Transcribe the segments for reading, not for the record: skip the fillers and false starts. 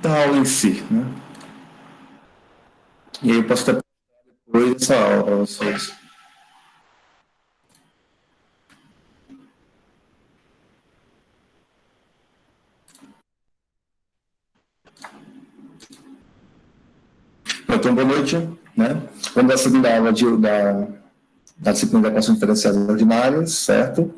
da aula em si, né? E aí eu posso ter depois dessa aula para vocês. Então, boa noite, né? Vamos à segunda aula da disciplina de equações diferenciais ordinárias, certo?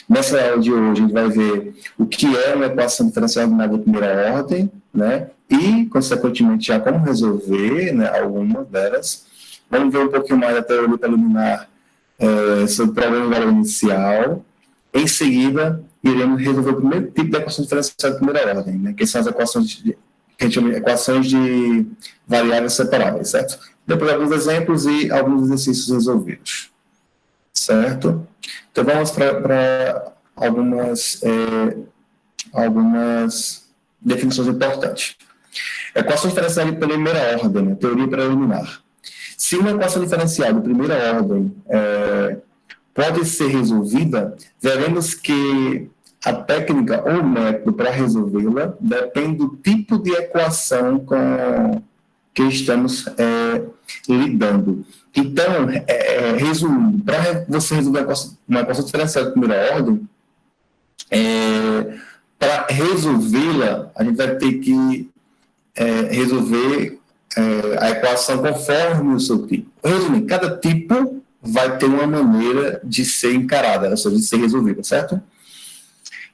Nessa aula de hoje, a gente vai ver o que é uma equação diferencial ordinária de primeira ordem, né? E, consequentemente, já como resolver, né, algumas delas. Vamos ver um pouquinho mais da teoria preliminar sobre o problema de valor inicial. Em seguida, iremos resolver o primeiro tipo de equação diferencial de primeira ordem, né? Que são as equações que a gente chama de equações de variáveis separáveis, certo? Depois, alguns exemplos e alguns exercícios resolvidos. Certo? Então, vamos para algumas definições importantes. Equação diferencial de primeira ordem, né? Teoria preliminar. Se uma equação diferencial de primeira ordem pode ser resolvida, veremos que a técnica ou método para resolvê-la depende do tipo de equação com que estamos lidando. Então, resumindo, para você resolver uma equação diferencial de primeira ordem, para resolvê-la, a gente vai ter que resolver a equação conforme o seu tipo. Resumindo, cada tipo vai ter uma maneira de ser encarada, ou seja, de ser resolvida, certo?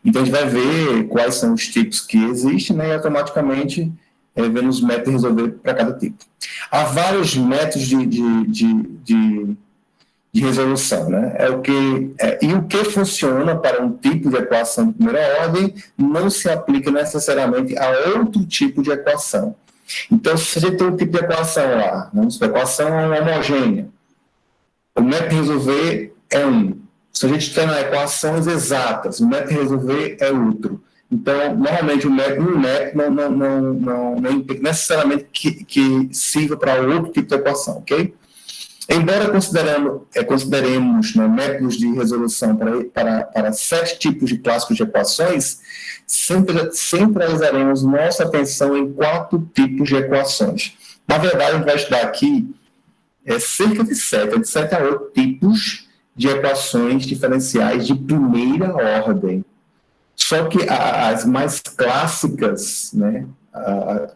Então, a gente vai ver quais são os tipos que existem, né, e automaticamente vendo os métodos de resolver para cada tipo. Há vários métodos de resolução, né? E o que funciona para um tipo de equação de primeira ordem não se aplica necessariamente a outro tipo de equação. Então, se a gente tem um tipo de equação lá, né, a equação homogênea, o método de resolver é um. Se a gente tem equações exatas, o método de resolver é outro. Então, normalmente, um método não implica necessariamente que sirva para outro tipo de equação, ok? Embora consideremos, né, métodos de resolução para 7 tipos de clássicos de equações, centralizaremos nossa atenção em 4 tipos de equações. Na verdade, a gente vai estudar aqui cerca de 7 a 8 tipos de equações diferenciais de primeira ordem. Só que as mais clássicas, né,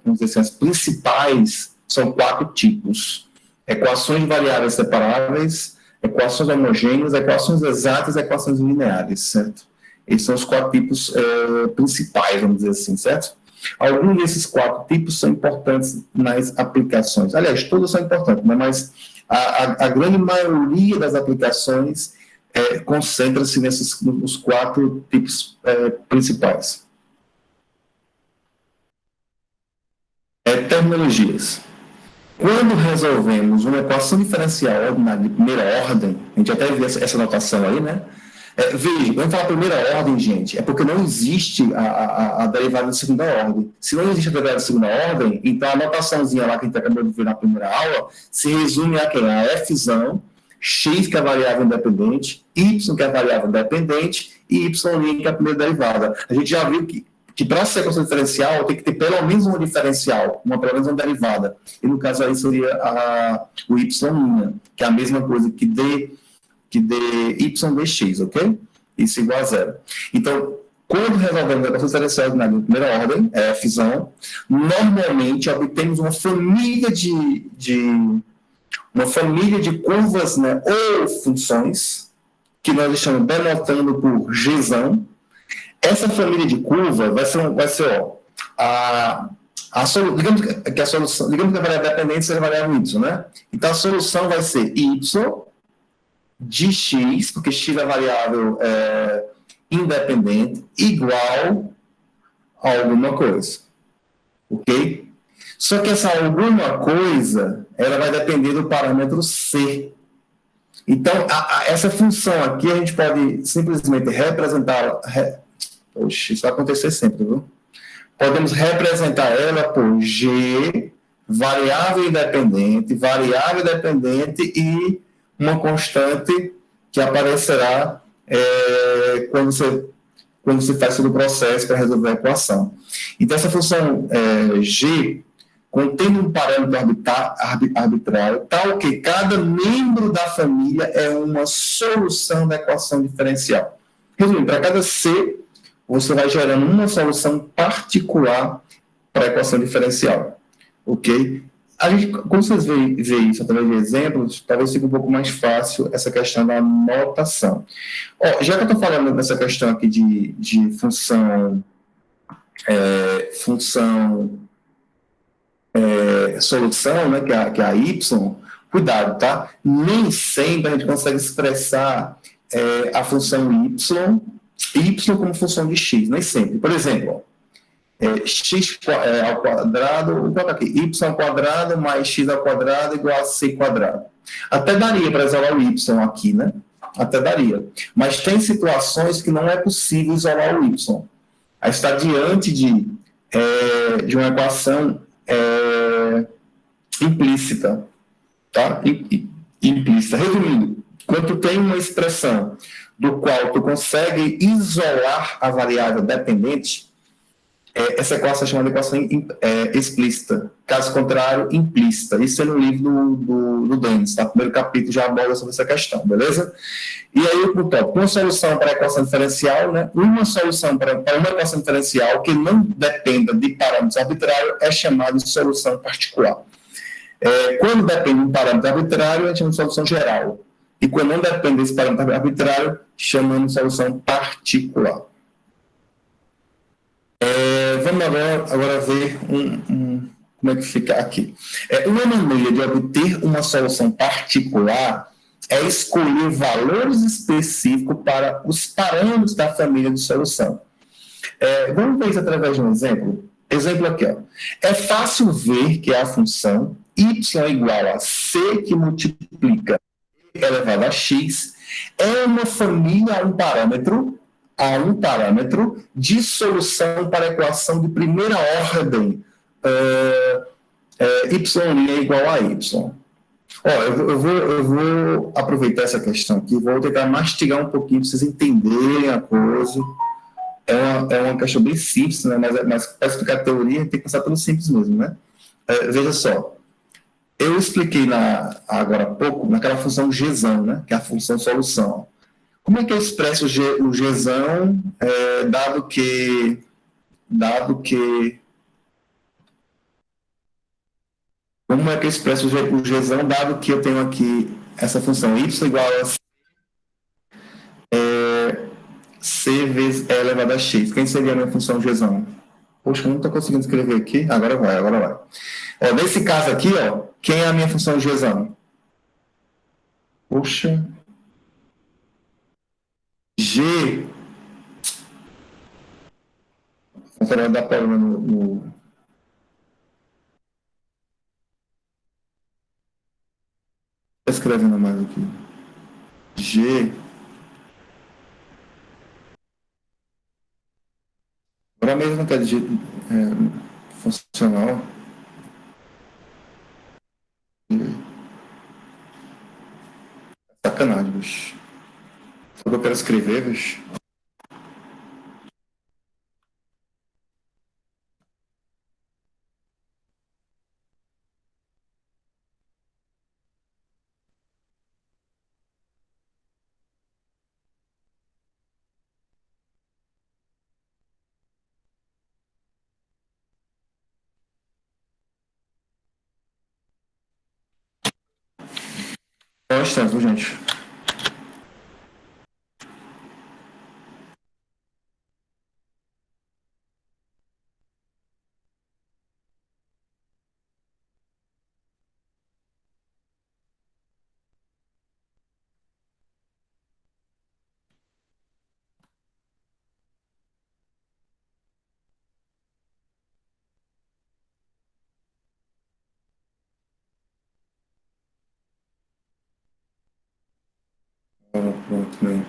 vamos dizer assim, as principais, são 4 tipos. Equações de variáveis separáveis, equações homogêneas, equações exatas e equações lineares, certo? Esses são os 4 tipos principais, vamos dizer assim, certo? Alguns desses 4 tipos são importantes nas aplicações. Aliás, todos são importantes, né? Mas a grande maioria das aplicações concentra-se nos 4 tipos principais. Terminologias. Quando resolvemos uma equação diferencial ordinária de primeira ordem, a gente até viu essa notação aí, né? Veja, quando fala primeira ordem, gente, é porque não existe a derivada de segunda ordem. Se não existe a derivada de segunda ordem, então a notaçãozinha lá que a gente acabou de ver na primeira aula se resume a quem? A Fzão, x que é a variável independente, y que é a variável dependente e y' que é a primeira derivada. A gente já viu que para ser equação diferencial tem que ter pelo menos uma diferencial, pelo menos uma derivada. E no caso aí seria o y', que é a mesma coisa que y dx, ok? Isso igual a 0. Então, quando resolvemos a equação diferencial ordinária de primeira ordem, Fzão, normalmente obtemos uma família de curvas, né, ou funções, que nós estamos denotando por Gzão. Essa família de curva vai ser digamos que a solução, digamos que a variável dependente seja a variável y, né? Então a solução vai ser y de x, porque x é a variável independente, igual a alguma coisa. Ok? Só que essa alguma coisa, ela vai depender do parâmetro c. Então, essa função aqui, a gente pode simplesmente representar. Oxe, isso vai acontecer sempre, viu? Podemos representar ela por G, variável dependente e uma constante que aparecerá quando quando você faz todo o processo para resolver a equação. Então, essa função g contendo um parâmetro arbitrário, tal que cada membro da família é uma solução da equação diferencial. Resumindo, para cada c, você vai gerando uma solução particular para a equação diferencial. Ok? A gente, como vocês veem isso através de exemplos, talvez fique um pouco mais fácil essa questão da notação. Já que eu estou falando dessa questão aqui de função, solução, né, que é a y, cuidado, tá? Nem sempre a gente consegue expressar a função y como função de x, nem sempre. Por exemplo, x ao quadrado, vou colocar aqui, y ao quadrado mais x ao quadrado igual a c quadrado. Até daria para isolar o y aqui, né? Até daria. Mas tem situações que não é possível isolar o y. Aí está diante de uma equação implícita, tá? Implícita. Resumindo, quando tu tem uma expressão do qual tu consegue isolar a variável dependente, essa equação é chamada de equação explícita. Caso contrário, implícita. Isso é no livro do Dennis, tá? O primeiro capítulo já aborda sobre essa questão, beleza? E aí, o tópico, uma solução para a equação diferencial, né? Uma solução para uma equação diferencial que não dependa de parâmetros arbitrários é chamada de solução particular. Quando depende de um parâmetro arbitrário, a gente chama de solução geral. E quando não depende desse parâmetro arbitrário, chamamos de solução particular. Vamos agora ver como é que fica aqui. Uma maneira de obter uma solução particular é escolher valores específicos para os parâmetros da família de solução. Vamos ver isso através de um exemplo? Exemplo aqui, ó. É fácil ver que a função y igual a c que multiplica e elevado a x é uma família a um parâmetro de solução para a equação de primeira ordem y' é igual a y. Eu vou aproveitar essa questão aqui, vou tentar mastigar um pouquinho para vocês entenderem a coisa. É uma questão bem simples, né? Mas para explicar a teoria, tem que passar pelo simples mesmo, né? Veja só, eu expliquei agora há pouco naquela função gzão, né? Que é a função solução. Como é que eu expresso o gzão, dado que como é que eu expresso o gzão, dado que eu tenho aqui essa função y igual a c vezes e elevado a x? Quem seria a minha função gzão? Poxa, eu não estou conseguindo escrever aqui. Agora vai. Nesse caso aqui, quem é a minha função gzão? Poxa. G. Vou dar problema no. Escrevendo mais aqui. G. Agora mesmo não quer dizer funcional. Sacanagem, bicho. Só que eu quero escrever, bicho. Nós estamos, gente. Pronto, bem.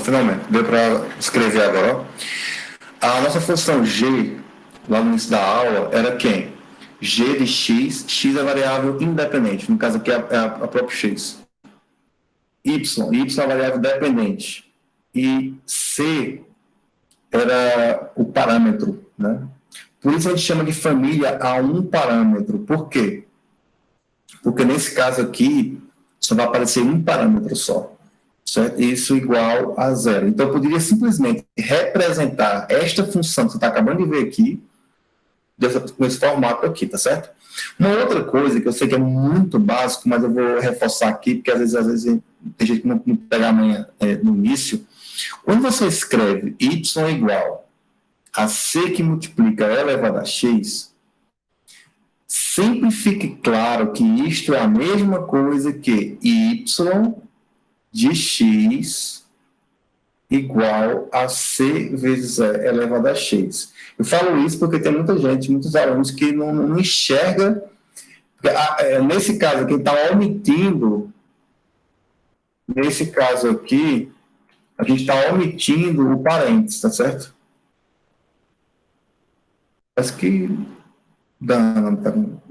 finalmente, deu para escrever agora. Ó. A nossa função g, lá no início da aula, era quem? G de x, x é variável independente, no caso aqui é a própria x. Y é a variável dependente. E C era o parâmetro, né? Por isso a gente chama de família a um parâmetro. Por quê? Porque nesse caso aqui, só vai aparecer um parâmetro só. Certo? Isso igual a zero. Então, eu poderia simplesmente representar esta função que você está acabando de ver aqui, com esse formato aqui, tá certo? Uma outra coisa que eu sei que é muito básico, mas eu vou reforçar aqui, porque às vezes tem gente que não pega amanhã no início. Quando você escreve y igual a c que multiplica e elevado a x, sempre fique claro que isto é a mesma coisa que y de x igual a c vezes e elevado a x. Eu falo isso porque tem muita gente, muitos alunos que não enxerga. Nesse caso aqui, está omitindo. Nesse caso aqui, a gente está omitindo o parênteses, tá certo? Parece que.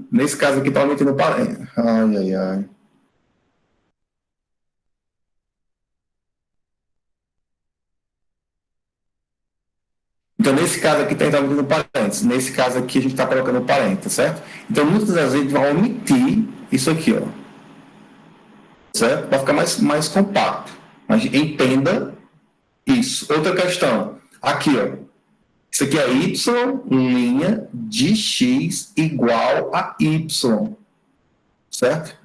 Nesse caso aqui, está omitindo o parênteses. Ai. Então, nesse caso aqui, está omitindo parênteses. Nesse caso aqui, a gente está colocando parênteses, certo? Então, muitas das vezes, a gente vai omitir isso aqui, ó. Certo? Para ficar mais compacto. Mas entenda isso. Outra questão. Aqui, ó. Isso aqui é y' de x igual a y. Certo?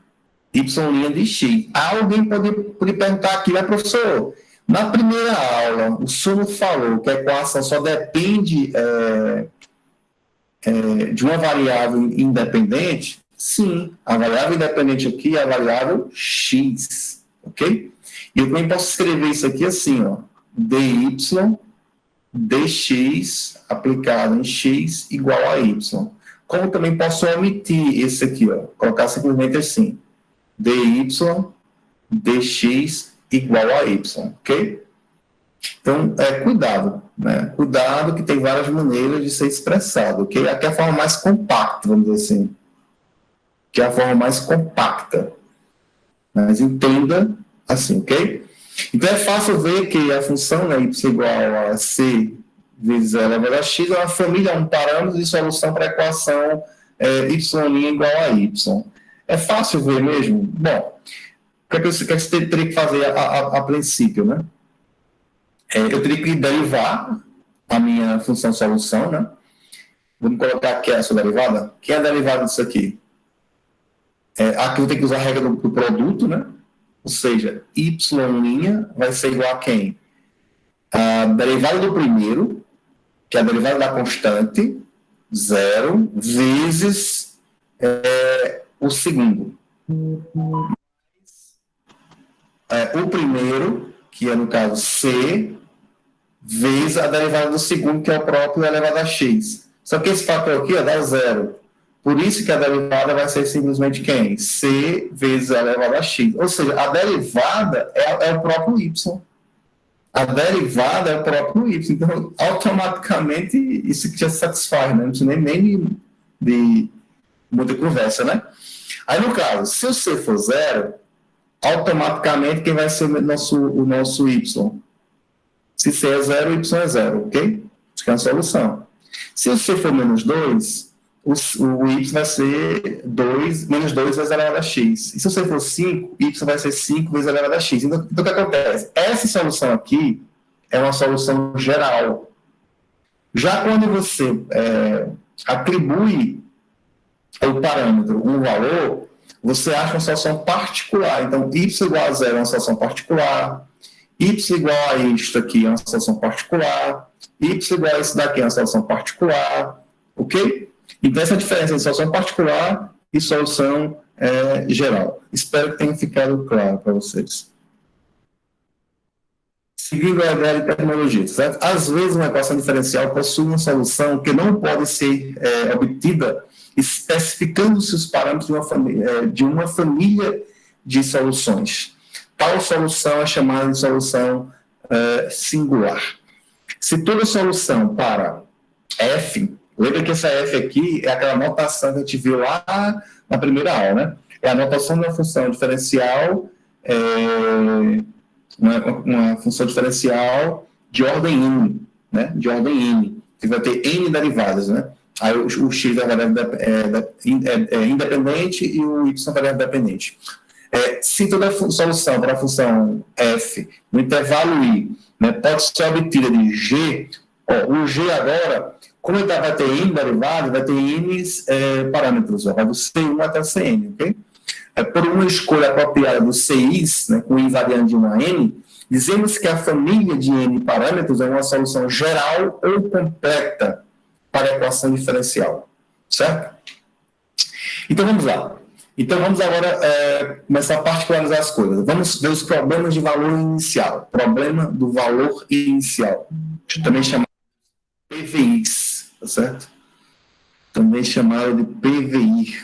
Y' de x. Alguém pode perguntar aqui, mas professor, na primeira aula, o senhor falou que a equação só depende de uma variável independente? Sim, a variável independente aqui é a variável x, ok? E eu também posso escrever isso aqui assim, ó, dy dx aplicado em x igual a y. Como também posso omitir esse aqui, ó, colocar simplesmente assim, dy dx igual a y, ok? Então, cuidado, né? Cuidado que tem várias maneiras de ser expressado, ok? Aqui é a forma mais compacta, vamos dizer assim, que é a forma mais compacta. Mas entenda assim, ok? Então, é fácil ver que a função, né, y igual a c vezes e elevado a x é uma família, um parâmetro de solução para a equação y' igual a y. É fácil ver mesmo? Bom, o que é que você teria que fazer a princípio, né? Eu teria que derivar a minha função solução, né? Vamos colocar aqui essa derivada. Quem é a derivada disso aqui? Aqui eu tenho que usar a regra do produto, né? Ou seja, y' vai ser igual a quem? A derivada do primeiro, que é a derivada da constante, 0, vezes o segundo. O primeiro, que é no caso c, vezes a derivada do segundo, que é o próprio elevado a x. Só que esse fator aqui dá 0. Por isso que a derivada vai ser simplesmente quem? C vezes a elevado a x. Ou seja, a derivada é o próprio y. A derivada é o próprio y. Então, automaticamente, isso que já satisfaz, né? Não precisa nem de muita conversa, né? Aí, no caso, se o c for 0, automaticamente quem vai ser o nosso y? Se c é 0, y é 0, ok? Isso é a solução. Se o c for menos 2, o y vai ser 2, menos 2 vezes elevado a x. E se o c for 5, y vai ser 5 vezes elevado a x. Então, o que acontece? Essa solução aqui é uma solução geral. Já quando você atribui ao parâmetro um valor, você acha uma solução particular. Então, y igual a 0 é uma solução particular, y igual a isto aqui é uma solução particular, y igual a isso daqui é uma solução particular, ok? Então, essa diferença de solução particular e solução geral. Espero que tenha ficado claro para vocês. Seguindo a ideia de tecnologia, certo? Às vezes, uma equação diferencial possui uma solução que não pode ser obtida especificando-se os parâmetros de uma família de soluções. Tal solução é chamada de solução singular. Se toda solução para f, lembra que essa f aqui é aquela notação que a gente viu lá na primeira aula, né? É a notação de uma função diferencial, uma função diferencial de ordem n, né? De ordem n, que vai ter n derivadas, né? Aí o x da variável é independente e o y é variável dependente. Se toda solução para a função f no intervalo i, né, pode ser obtida de g, o g agora, como ele vai ter n derivado, vai ter n parâmetros, vai do C1 até o Cn, ok? Por uma escolha apropriada do CIs, né, com i variando de 1 a n, dizemos que a família de n parâmetros é uma solução geral ou completa para a equação diferencial, certo? Então, vamos lá. Então, vamos agora começar a particularizar as coisas. Vamos ver os problemas de valor inicial. Problema do valor inicial. Também chamado de PVIs, tá certo? Também chamado de PVI.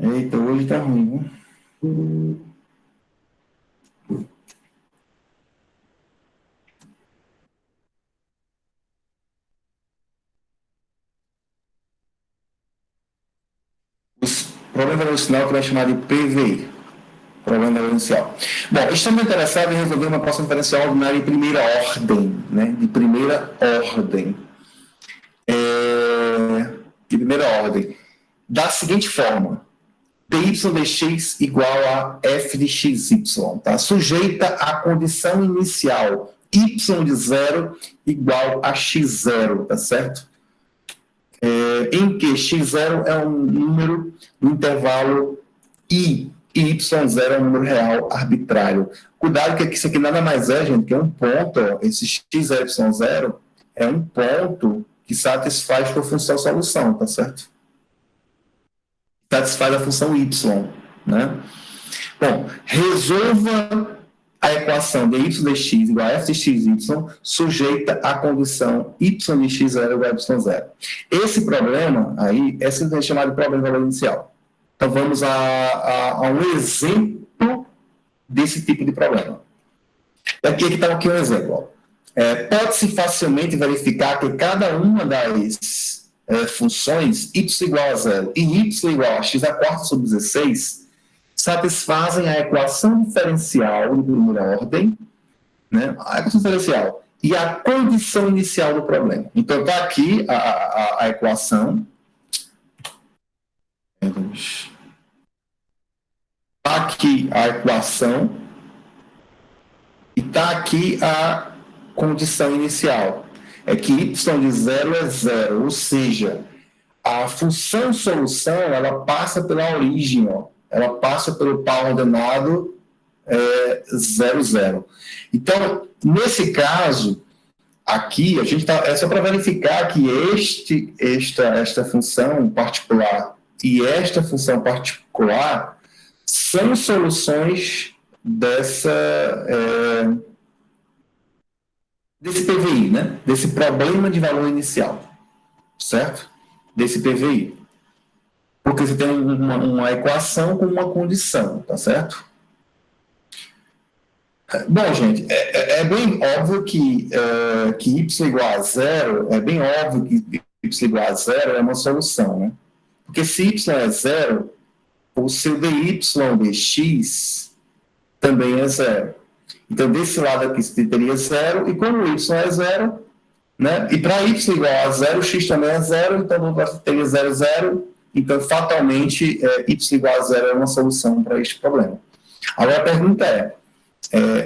Eita, hoje tá ruim, viu? Problema de valor inicial que vai chamar de PVI. Problema de valor inicial. Bom, estamos interessados em resolver uma equação diferencial ordinária de primeira ordem, né? De primeira ordem. De primeira ordem. Da seguinte forma: dy dx igual a f de xy, tá? Sujeita à condição inicial y de 0 igual a x0, tá certo? Em que x0 é um número no intervalo i, e y0 é um número real arbitrário. Cuidado que isso aqui nada mais é, gente, que é um ponto, ó, esse x0, y0 é um ponto que satisfaz a função solução, tá certo? Satisfaz a função y, né? Bom, resolva a equação dy dx igual a f de xy sujeita à condição y de x0 igual a y0. Esse problema aí é simplesmente chamado de problema de valor inicial. Então, vamos a um exemplo desse tipo de problema. Aqui está aqui um exemplo. Pode-se facilmente verificar que cada uma das funções y igual a 0 e y igual a x² sobre 16 satisfazem a equação diferencial de primeira ordem, né? A equação diferencial e a condição inicial do problema. Então, está aqui a equação. Está aqui a equação e está aqui a condição inicial. É que y de 0 é 0, ou seja, a função solução, ela passa pela origem, ó. Ela passa pelo par ordenado 0, 0. Então, nesse caso, aqui, a gente é só para verificar que esta função particular e esta função particular são soluções desse PVI, né? Desse problema de valor inicial, certo? Desse PVI. Porque você tem uma equação com uma condição, tá certo? Bom, gente, é bem óbvio que y igual a 0, é bem óbvio que y igual a 0 é uma solução, né? Porque se y é 0, o seu dy dx também é 0. Então, desse lado aqui você teria 0, e como y é 0, né? E para y igual a 0, x também é 0, então você teria 0, 0. Então, fatalmente, y igual a 0 é uma solução para este problema. Agora, a pergunta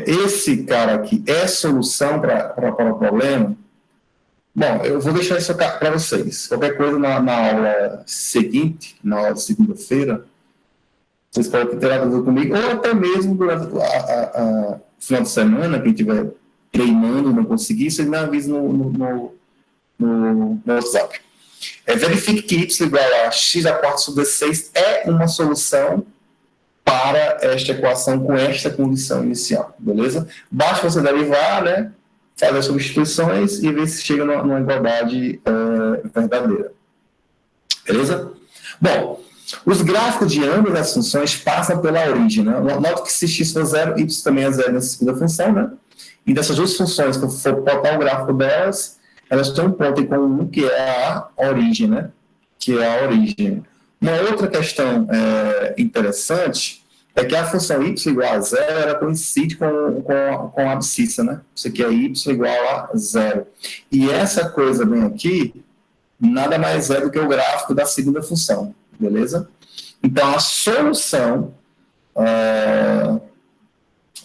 esse cara aqui é solução para o problema? Bom, eu vou deixar isso para vocês. Qualquer coisa na aula seguinte, na aula de segunda-feira, vocês podem ter dúvida comigo, ou até mesmo durante o final de semana, quem estiver treinando e não conseguir, vocês me avisam no WhatsApp. Verifique que y igual a x² sobre 16 é uma solução para esta equação com esta condição inicial, beleza? Basta você derivar, né, fazer as substituições e ver se chega numa igualdade verdadeira. Beleza? Bom, os gráficos de ambas as funções passam pela origem, né? Note que se x for zero, y também é zero nessa segunda função, né? E dessas duas funções, se eu for botar o gráfico delas, elas têm um ponto em comum, que é a origem, né? Que é a origem. Uma outra questão interessante é que a função y igual a zero, ela coincide com a abscissa, né? Isso aqui é y igual a zero. E essa coisa bem aqui, nada mais é do que o gráfico da segunda função, beleza? Então, a solução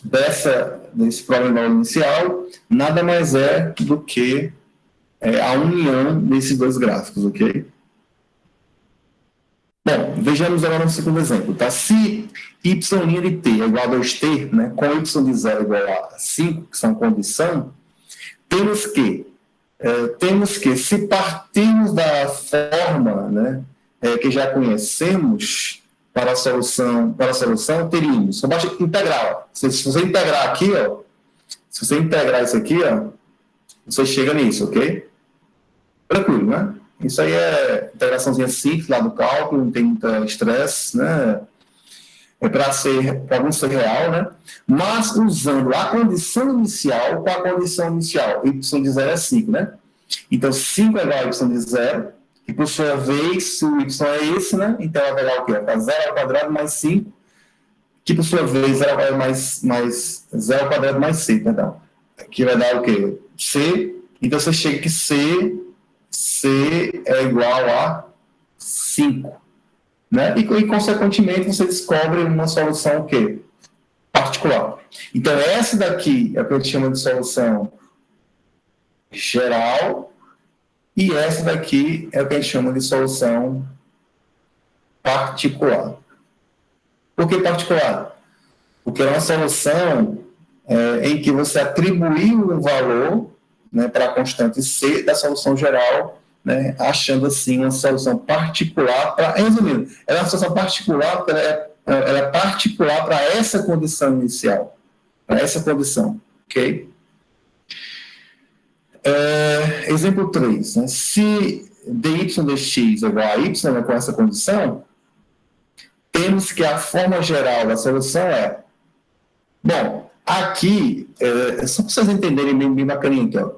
desse problema inicial nada mais é do que a união desses dois gráficos, ok? Bom, vejamos agora um segundo exemplo, tá? Se y' de t é igual a 2t, né, com y de 0 igual a 5, que são condição, temos que, se partirmos da forma, né, que já conhecemos para a solução, teríamos, só basta integrar. Se você integrar aqui, ó, se você integrar isso aqui, ó, você chega nisso, ok? Tranquilo, né? Isso aí é integraçãozinha simples lá do cálculo, não tem muito estresse, né? É para alguns ser real, né? Mas usando a condição inicial com a condição inicial. Y de 0 é 5, né? Então, 5 é igual a y de 0, e por sua vez, se o y é esse, né? Então, vai dar o quê? Vai dar 0 ao quadrado mais 5, que por sua vez 0 ao quadrado mais c, perdão. Aqui vai dar o quê? C. Então, você chega que C é igual a 5. Né? E, consequentemente, você descobre uma solução o quê? Particular. Então, essa daqui é o que a gente chama de solução geral, e essa daqui é o que a gente chama de solução particular. Por que particular? Porque é uma solução em que você atribuiu um valor, né, para a constante C da solução geral, né, achando assim uma solução particular para, resumindo, ela é uma solução particular porque ela é particular para essa condição inicial, para essa condição, ok? Exemplo 3, né, se dy dx é igual a y, né, com essa condição, temos que a forma geral da solução é, bom, aqui, só para vocês entenderem bem bacaninha aqui, ó,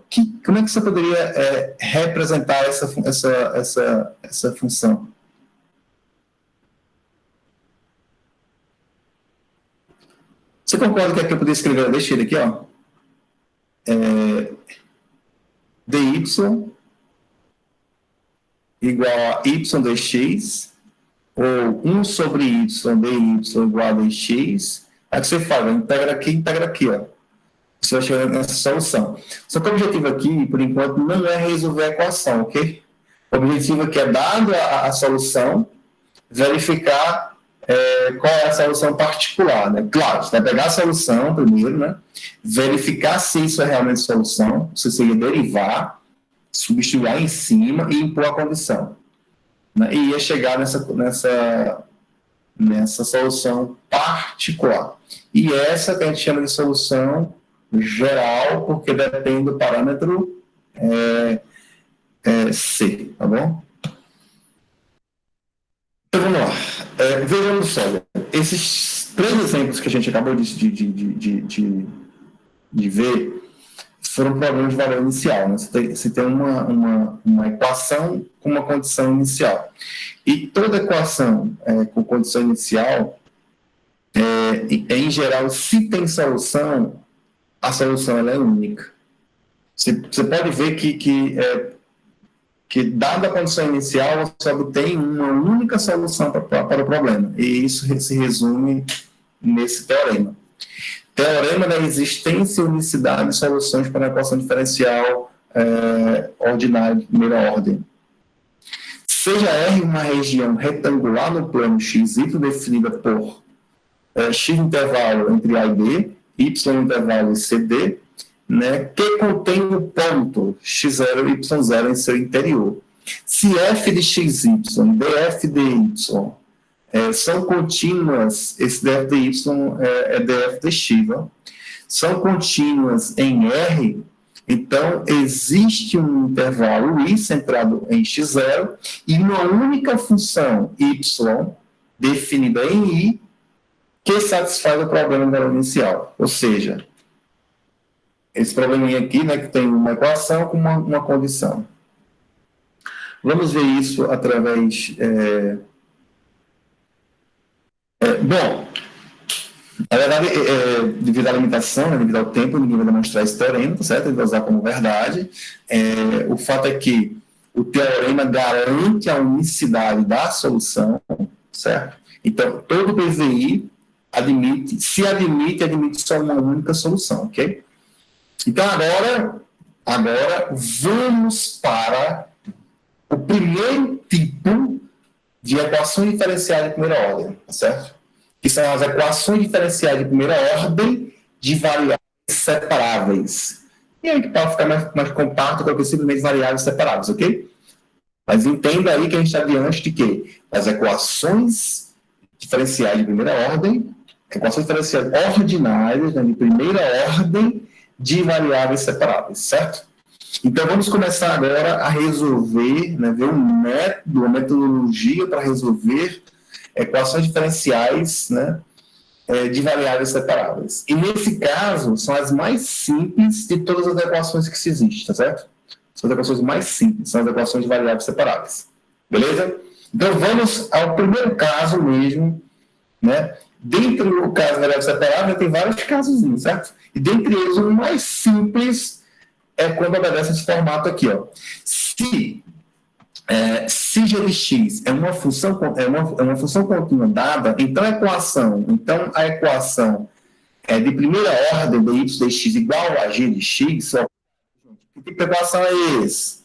como é que você poderia representar essa função? Você concorda que aqui eu poderia escrever, deixa ele aqui, ó, dy igual a y dx, ou 1 sobre y dy igual a dx. Aí você faz, integra aqui, ó. Você vai chegar nessa solução. Só que o objetivo aqui, por enquanto, não é resolver a equação, ok? O objetivo aqui é, dado a solução, verificar qual é a solução particular, né? Claro, você vai pegar a solução primeiro, né? Verificar se isso é realmente solução, se você ia derivar, substituir em cima e impor a condição, né? E ia chegar nessa solução particular. E essa que a gente chama de solução geral, porque depende do parâmetro C, tá bom? Então, vamos lá. Vejamos só. Esses 3 exemplos que a gente acabou de ver foram problemas de valor inicial, né? Você tem uma equação com uma condição inicial. E toda equação com condição inicial, em geral, se tem solução, a solução ela é única. Você pode ver que dada a condição inicial, você obtém uma única solução para o problema. E isso se resume nesse teorema. Teorema da existência e unicidade de soluções para a equação diferencial ordinária de primeira ordem. Seja R uma região retangular no plano XY definida por X intervalo entre A e B, Y intervalo e CD, né, que contém o ponto x0 e y0 em seu interior. Se f de xy, df de y são contínuas, esse df de y é df de x, são contínuas em R, Então, existe um intervalo i centrado em x0 e uma única função y definida em i que satisfaz o problema da inicial. Ou seja, esse probleminha aqui, né, que tem uma equação com uma condição. Vamos ver isso através... bom, na verdade, devido à limitação, né, devido ao tempo, ninguém vai demonstrar esse teorema, tá certo? Ele vai usar como verdade. O fato é que o teorema garante a unicidade da solução, certo? Então, todo PVI admite só uma única solução, ok? Então, agora vamos para o primeiro tipo de equações diferenciais de primeira ordem, tá certo? Que são as equações diferenciais de primeira ordem de variáveis separáveis. E aí, para ficar mais compacto, eu coloquei simplesmente variáveis separáveis, ok? Mas entenda aí que a gente está diante de quê? As equações diferenciais de primeira ordem, equações diferenciais ordinárias, né, de primeira ordem de variáveis separáveis, certo? Então, vamos começar agora a resolver, né, ver um método, uma metodologia para resolver equações diferenciais, né, de variáveis separáveis. E, nesse caso, são as mais simples de todas as equações que se existem, tá certo? São as equações mais simples, são as equações de variáveis separáveis. Beleza? Então, vamos ao primeiro caso mesmo, né? Dentro do caso de variáveis separáveis, tem vários casos, certo? E, dentre eles, o mais simples é quando obedece esse formato aqui, ó. Se g de x é uma função contínua dada, então a equação é de primeira ordem de y de x igual a g de x, que tipo de equação é esse?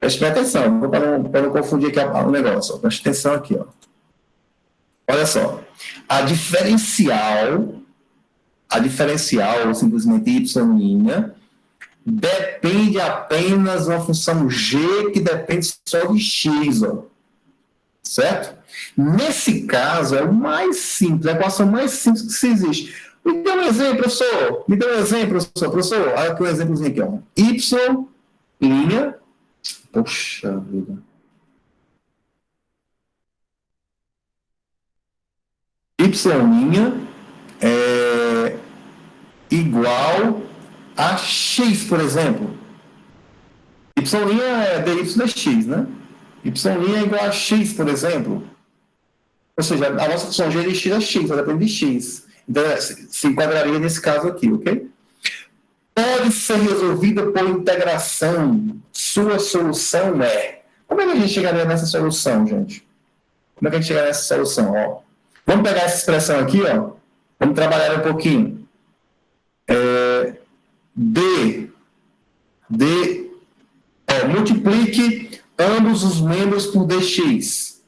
Preste atenção, para não confundir aqui o negócio. Ó. Preste atenção aqui. Ó. Olha só. A diferencial, ou simplesmente y', depende apenas de uma função g que depende só de x, ó. Certo? Nesse caso, é o mais simples, a equação mais simples que existe. Me dê um exemplo, professor. Professor, olha aqui um exemplozinho aqui, ó. Y', poxa vida. Y' é igual a x, por exemplo. Y' é dy dx, né? Y' é igual a x, por exemplo. Ou seja, a nossa função g de x é x, ela depende de x. Então, se enquadraria nesse caso aqui, ok? Pode ser resolvida por integração. Sua solução é... Como é que a gente chegaria nessa solução, gente? Como é que a gente chegaria nessa solução? Ó, vamos pegar essa expressão aqui, ó. Vamos trabalhar um pouquinho. Multiplique ambos os membros por dx.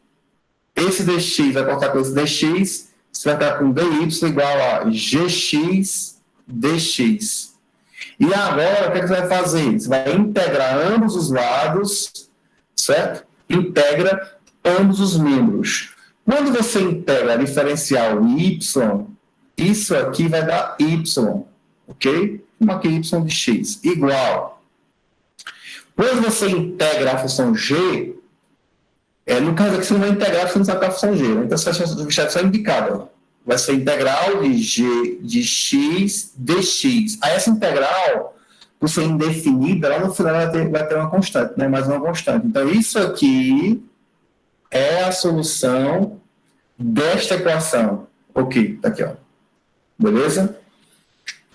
Esse dx vai cortar com esse dx, você vai ficar com dy igual a gx dx. E agora, o que você vai fazer? Você vai integrar ambos os lados, certo? Integra ambos os membros. Quando você integra a diferencial y, isso aqui vai dar y, ok? Como aqui y de x, igual. Quando você integra a função g, no caso aqui você não vai integrar, você não sabe qual é a função g, né? Então você vai deixar só indicado. Vai ser integral de g de x dx. Aí essa integral, por ser indefinida, lá no final vai ter uma constante, né? Mais uma constante. Então isso aqui é a solução desta equação. Ok, tá aqui, ó. Beleza?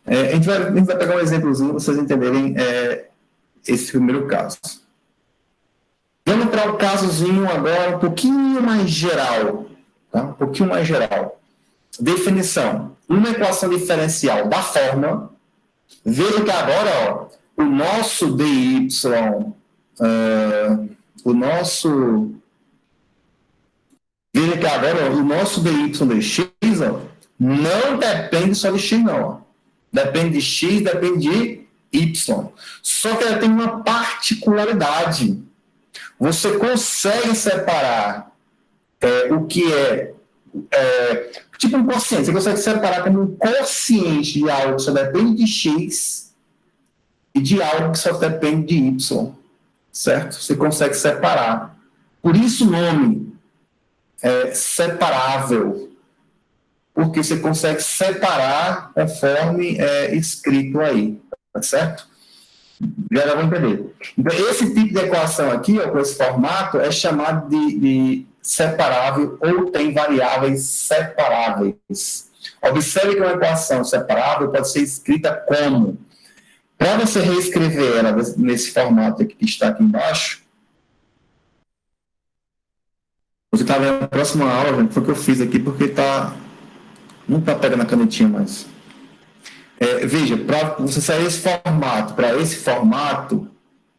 A gente vai pegar um exemplozinho para vocês entenderem esse primeiro caso. Vamos para o casozinho agora um pouquinho mais geral. Tá? Um pouquinho mais geral. Definição. Uma equação diferencial da forma. Veja que agora, ó, o nosso dy, veja que agora o nosso dy dx, ó, não depende só de x, não. Ó. Depende de x, depende de y. Só que ela tem uma particularidade. Você consegue separar o que tipo um quociente. Você consegue separar como um quociente de algo que só depende de x e de algo que só depende de y, certo? Você consegue separar. Por isso o nome é separável, porque você consegue separar conforme é escrito aí, tá certo? Já vou entender. Então, esse tipo de equação aqui, ó, com esse formato, é chamado de separável ou tem variáveis separáveis. Observe que uma equação separável pode ser escrita como? Para você reescrever ela nesse formato aqui que está aqui embaixo, você está vendo a próxima aula, gente, foi o que eu fiz aqui, porque não está pegando a canetinha mais. Veja, para você sair desse formato para esse formato, o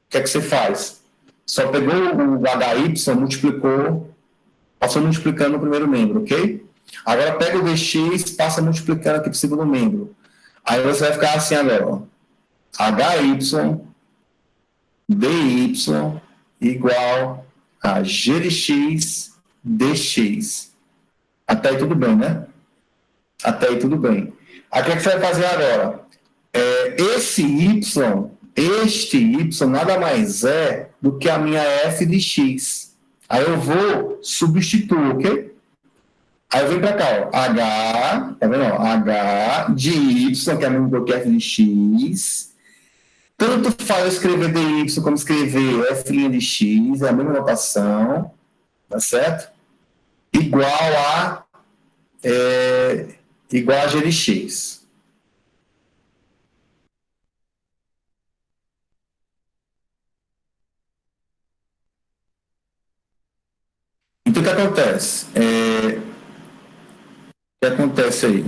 que é que você faz? Só pegou o HY, multiplicou, passou multiplicando no primeiro membro, ok? Agora pega o dx, passa multiplicando aqui para o segundo membro. Aí você vai ficar assim agora, ó. HY dy igual a g de x dx. Até aí tudo bem, né? Até aí tudo bem. Aí o que você vai fazer agora? Este y nada mais é do que a minha f de x. Aí eu vou substituir, ok? Aí eu venho para cá, ó, h, tá vendo? Ó, h de y, que é a mesma coisa que f de x. Tanto faz eu escrever dy como escrever f' de x, é a mesma notação, tá certo? Igual a g de x. Então, o que acontece? O que acontece aí?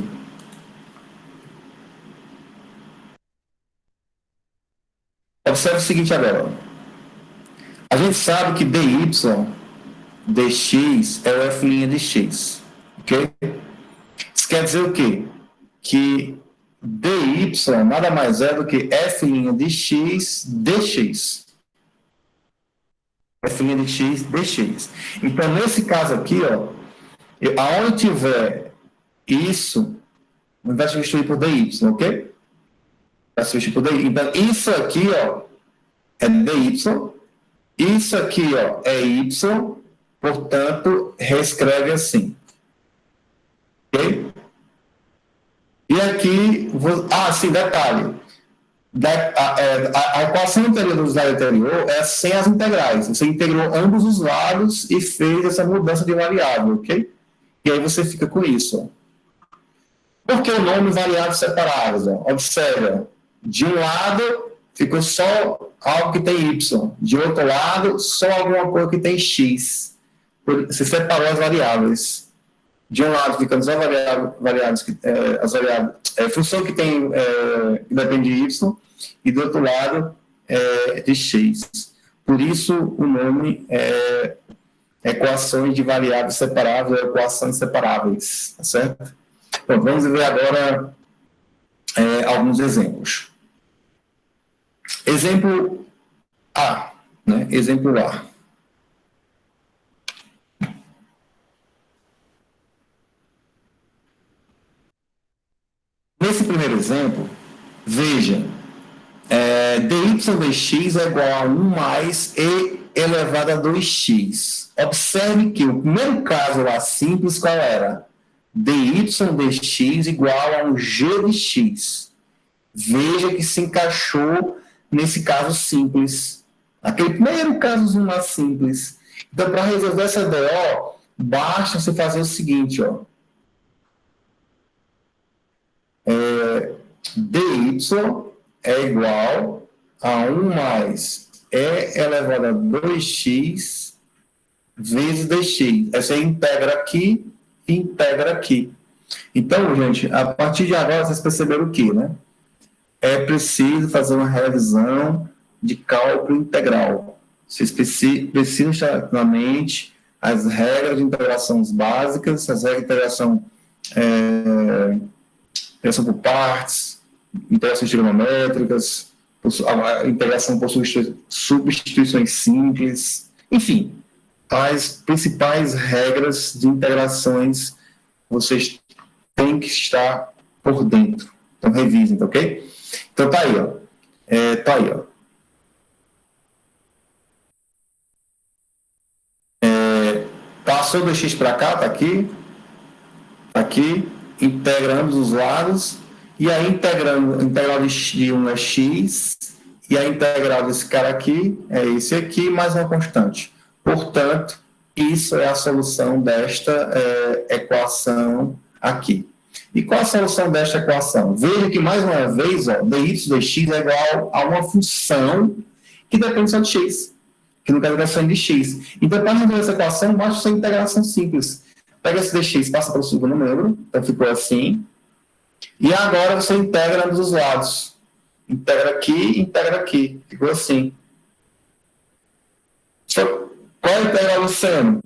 Observe o seguinte agora. A gente sabe que dy dx é o f' de x. Ok? Isso quer dizer o quê? Que dy nada mais é do que f' de x dx. F' de x dx. Então, nesse caso aqui, ó, aonde tiver isso, vai substituir por dy, ok? Vai substituir por dy. Então, isso aqui, ó, é dy. Isso aqui, ó, é y. Portanto, reescreve assim. Ok? E aqui, sim, detalhe. A equação anterior do slide anterior é sem as integrais. Você integrou ambos os lados e fez essa mudança de variável, ok? E aí você fica com isso. Ó. Por que o nome variáveis separadas? Ó? Observa, de um lado ficou só algo que tem y, de outro lado só alguma coisa que tem x. Você separou as variáveis. De um lado ficando só variáveis, as variáveis, função que tem que depende de y, e do outro lado de x. Por isso o nome é equações de variáveis separáveis, equações separáveis, tá certo? Então, vamos ver agora alguns exemplos. Exemplo A, né? Exemplo A. Nesse primeiro exemplo, veja, dy dx é igual a 1 mais e elevado a 2x. Observe que o primeiro caso lá simples, qual era? Dy dx igual a um g de x. Veja que se encaixou nesse caso simples. Aquele primeiro caso lá simples. Então, para resolver essa DO, basta você fazer o seguinte, ó. dy é igual a 1 mais e elevado a 2x vezes dx. Aí você integra aqui e integra aqui. Então, gente, a partir de agora vocês perceberam o que, né? É preciso fazer uma revisão de cálculo integral. Vocês precisam estar na mente as regras de integração básicas, as regras de integração por partes, integrações trigonométricas, a integração por substituições simples, enfim, as principais regras de integrações vocês têm que estar por dentro. Então, revisem, tá ok? Então, tá aí, ó. Tá aí, ó. Passou do x para cá, tá aqui, integra ambos os lados, e aí integrando, integral de 1 é x, e a integral desse cara aqui é esse aqui, mais uma constante. Portanto, isso é a solução desta equação aqui. E qual a solução desta equação? Veja que, mais uma vez, ó, dy dx é igual a uma função que depende só de x, que no caso é versão de x. Então, para resolver essa equação, basta uma integração simples. Pega esse dx, passa para o segundo membro, então ficou assim. E agora você integra ambos os lados. Integra aqui. Ficou assim. Qual é a integral do seno?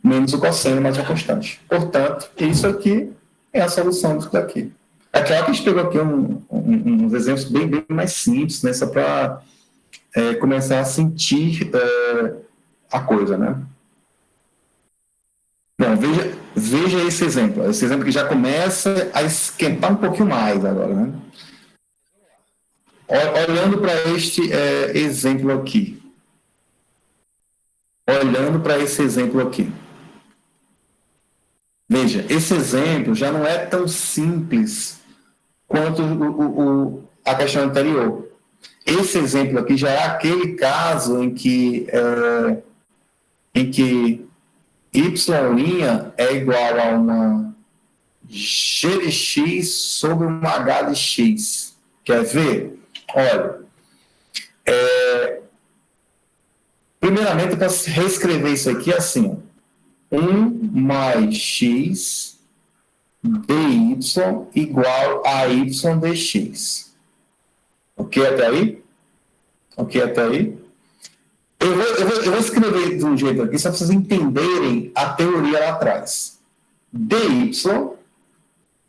Menos o cosseno mais a constante. Portanto, isso aqui é a solução disso daqui. É claro que a gente pegou aqui uns exemplos bem mais simples, né? Só para começar a sentir a coisa, né? Bom, veja esse exemplo. Esse exemplo que já começa a esquentar um pouquinho mais agora, né? Olhando para este exemplo aqui. Veja, esse exemplo já não é tão simples quanto a questão anterior. Esse exemplo aqui já é aquele caso em que y' é igual a uma g de x sobre uma h de x. Quer ver? Olha, primeiramente, eu posso reescrever isso aqui assim, 1 mais x dy igual a y dx. Ok até aí? Eu vou escrever de um jeito aqui, só para vocês entenderem a teoria lá atrás. dy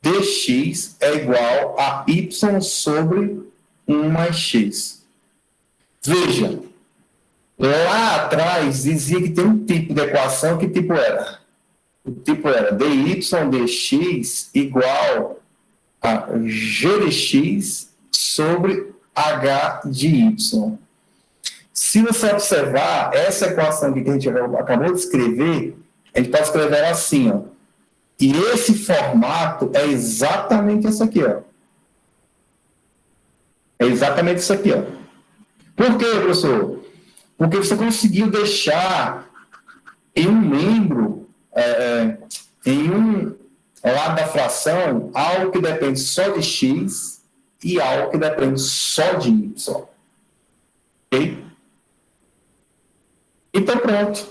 dx é igual a y sobre 1 mais x. Veja, lá atrás dizia que tem um tipo de equação, que tipo era? O tipo era dy dx igual a g de x sobre h de y. Se você observar, essa equação que a gente acabou de escrever, a gente pode escrever ela assim, ó. E esse formato é exatamente isso aqui, ó. Por quê, professor? Porque você conseguiu deixar em um membro, em um lado da fração, algo que depende só de x e algo que depende só de y. Ok? Então, pronto.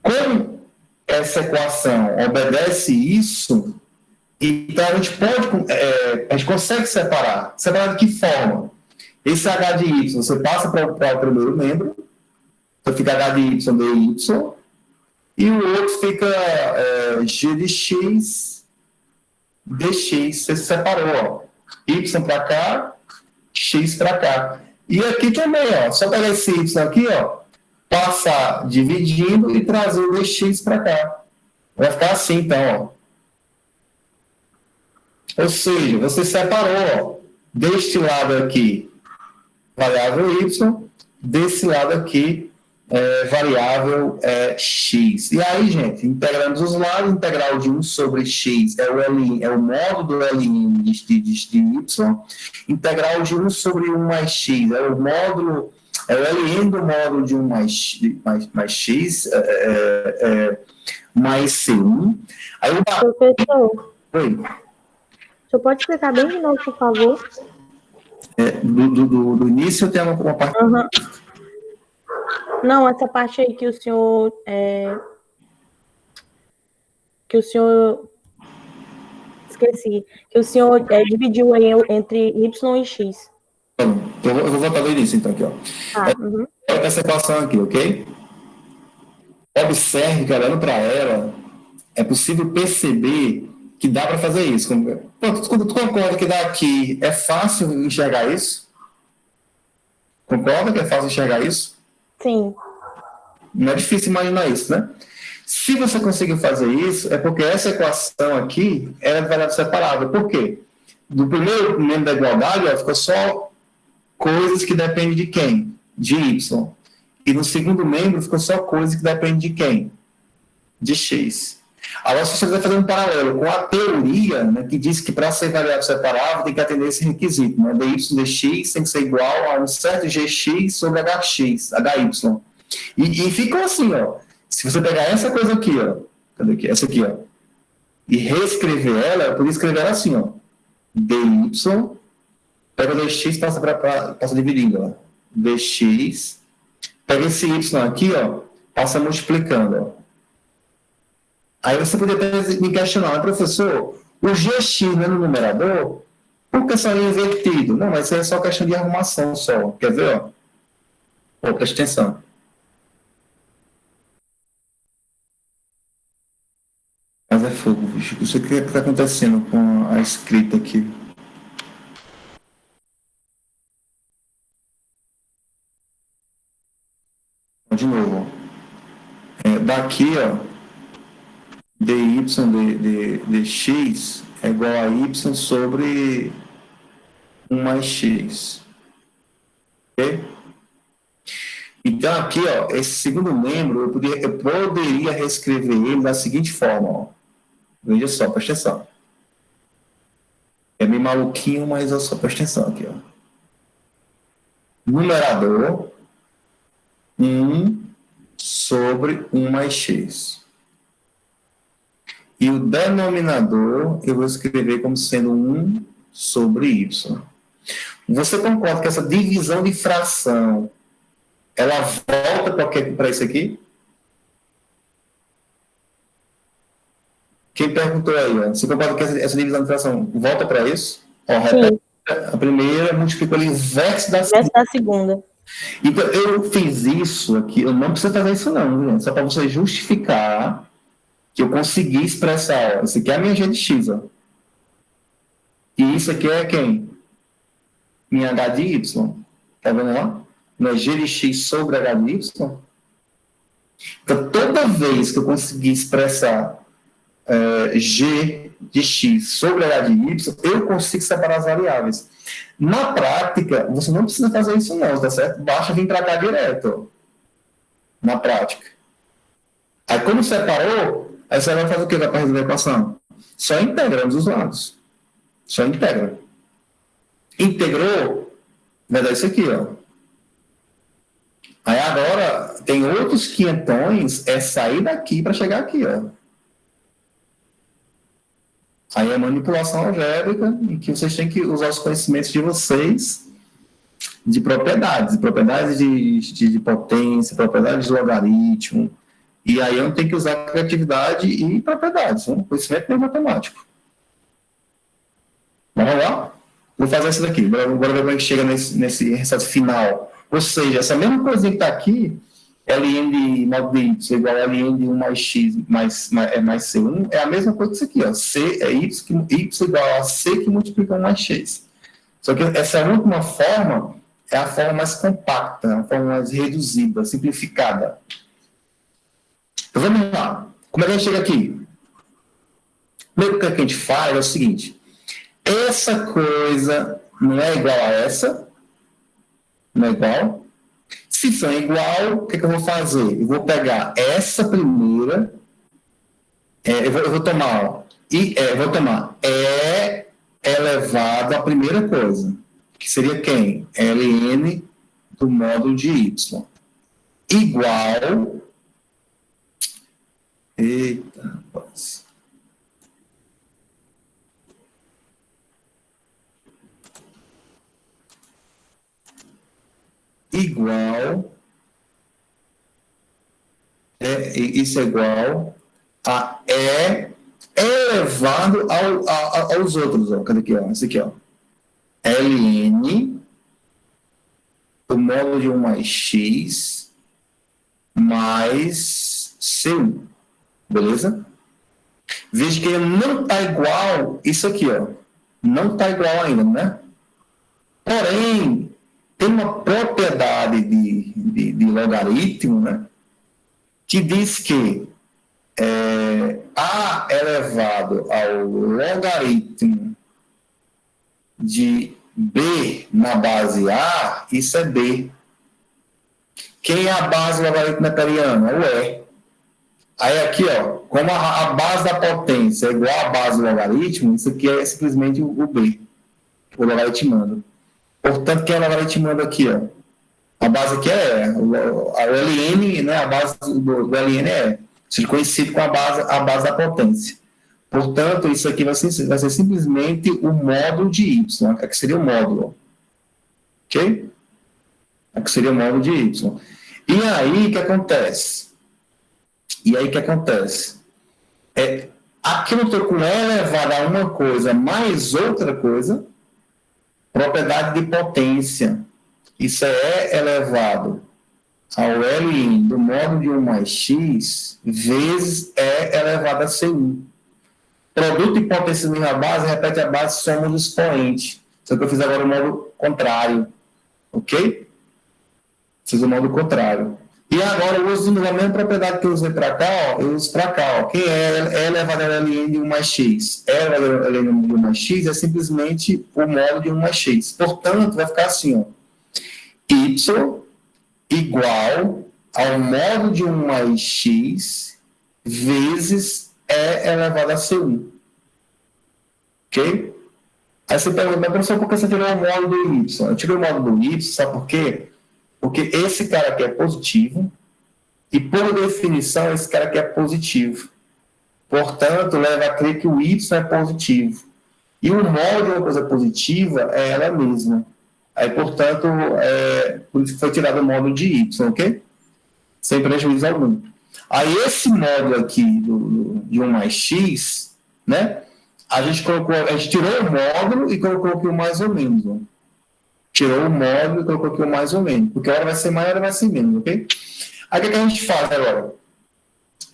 Como essa equação obedece isso, então a gente consegue separar. Separar de que forma? Esse h de y, você passa para o primeiro membro, então fica h de y dy, e o outro fica g de x dx. Você separou, ó. Y para cá, x para cá. E aqui também, ó, só pegar esse y aqui, ó, passar dividindo e trazer o dx para cá. Vai ficar assim, então, ó. Ou seja, você separou, ó, deste lado aqui, variável y, desse lado aqui, variável x. E aí, gente, integramos os lados, integral de 1 sobre x é o módulo do Ln de y, integral de 1 sobre 1 mais x é o Ln do módulo de 1 mais x, mais C1. Aí Professor, Oi. o senhor pode explicar bem de novo, por favor? Do início eu tenho uma parte... Uhum. Não, essa parte aí que o senhor esqueci, que o senhor dividiu aí entre y e x. Eu vou voltar do início, então, aqui, ó. Uhum. Essa equação aqui, ok? Observe que, olhando para ela, é possível perceber que dá para fazer isso. Tu concorda que daqui é fácil enxergar isso? Concorda que é fácil enxergar isso? Sim. Não é difícil imaginar isso, né? Se você conseguiu fazer isso, é porque essa equação aqui era de variável separada. Por quê? do primeiro membro da igualdade, ó, ficou só coisas que dependem de quem? De y. E no segundo membro ficou só coisas que dependem de quem? De x. Agora, se você quiser fazer um paralelo com a teoria, né, que diz que para ser variável separável tem que atender esse requisito, né, dy dx tem que ser igual a um certo gx sobre hy. E ficou assim, ó. Se você pegar essa coisa aqui, ó, cadê aqui? Essa aqui, ó, e reescrever ela, eu podia escrever ela assim, ó, dy, pega o dx, passa dividindo, ó, dx, pega esse y aqui, ó, passa multiplicando, ó. Aí você poderia até me questionar, mas, professor, o gx não é no numerador? Por que só é invertido? Não, mas isso é só questão de arrumação só. Quer ver, ó? Pô, preste atenção. Mas é fogo, bicho. Não sei o que está acontecendo com a escrita aqui. De novo. Daqui, ó, dy dx é igual a y sobre 1 mais x. Ok? Então, aqui, ó, esse segundo membro, eu poderia reescrever ele da seguinte forma, ó. Veja só, presta atenção. É meio maluquinho, mas só presta atenção aqui, ó. Numerador 1 sobre 1 mais x. E o denominador eu vou escrever como sendo 1 sobre y. Você concorda que essa divisão de fração ela volta para isso aqui? Quem perguntou aí? Ó, você concorda que essa divisão de fração volta para isso? Ó, repete a primeira, multiplica o inverso da segunda. Então, eu fiz isso aqui, eu não preciso fazer isso não, gente, só para você justificar que eu consegui expressar, ó, isso aqui é a minha g de x, ó. E isso aqui é quem? Minha h de y. Tá vendo lá? Minha g de x sobre h de y. Então, toda vez que eu conseguir expressar g de x sobre h de y, eu consigo separar as variáveis. Na prática, você não precisa fazer isso não, tá certo? Basta vir para cá direto. Ó. Na prática. Aí, quando separou, aí você vai fazer o quê? Vai para resolver a equação? Só integra os lados. Só integra. Integrou, vai dar isso aqui, ó. Aí agora, tem outros quinhentões, é sair daqui para chegar aqui, ó. Aí é manipulação algébrica, em que vocês têm que usar os conhecimentos de vocês de propriedades de potência, propriedades de logaritmo, e aí eu tenho que usar criatividade e propriedades, né? Conhecimento bem matemático. Vamos lá? Vou fazer isso daqui, agora ver como é que chega nesse resultado final. Ou seja, essa mesma coisa que está aqui, ln de mod de y igual a ln de 1 mais x mais c1, é a mesma coisa que isso aqui, ó. C é y igual a c que multiplica 1 mais x. Só que essa última forma é a forma mais compacta, a forma mais reduzida, simplificada. Então vamos lá. Como é que a gente chega aqui? Primeiro que a gente faz é o seguinte: essa coisa não é igual a essa, não é igual. Se são igual, o que eu vou fazer? Eu vou pegar essa primeira, eu vou tomar, ó, vou tomar E elevado à primeira coisa, que seria quem? ln do módulo de y, igual, eita, rapaz, igual, isso é igual a E elevado aos outros, ó. Cadê aqui, ó? Esse aqui, ó. ln do módulo de 1 mais x mais c1, beleza? Veja que ele não está igual isso aqui, ó. Não está igual ainda, né? Porém, tem uma propriedade de logaritmo, né, que diz que a elevado ao logaritmo de B na base A, isso é B. Quem é a base do logaritmo neperiano? É o E. Aí aqui, ó, como a base da potência é igual à base do logaritmo, isso aqui é simplesmente o B, o logaritmando. Portanto, quem é o logaritmando aqui, ó? A base aqui é a ln, né? A base do ln é seja, conhecido com a base da potência. Portanto, isso aqui vai ser simplesmente o módulo de y. Aqui seria o módulo. Ok? Aqui seria o módulo de y. E aí, o que acontece? Aqui eu estou com E elevado a uma coisa mais outra coisa, propriedade de potência. Isso é E elevado ao Ln do módulo de 1 mais x vezes E elevado a C1. Produto de potência na base, repete a base, soma do expoente. Só que eu fiz agora o modo contrário. Ok? Fiz o modo contrário. E agora eu uso a mesma propriedade que eu usei para cá, ó, eu uso para cá. Ó. Quem é elevado a Ln de 1 mais x? E elevado a Ln de 1 mais x é simplesmente o módulo de 1 mais x. Portanto, vai ficar assim, ó. Y igual ao módulo de 1 mais x vezes E elevado a C1. Ok? Aí você pergunta, mas professor, por que você tirou o módulo do y? Eu tirei o módulo do y, sabe por quê? Porque esse cara aqui é positivo e, por definição, esse cara aqui é positivo. Portanto, leva a crer que o y é positivo. E o módulo de uma coisa positiva é ela mesma. Aí, portanto, por isso foi tirado o módulo de y, ok? Sem prejuízo algum. Aí, esse módulo aqui de 1 mais x, né? A gente tirou o módulo e colocou aqui o mais ou menos, ó. Tirou o módulo e colocou aqui o mais ou menos. Porque a hora vai ser maior, a hora vai ser menos, ok? Aí o que a gente faz agora?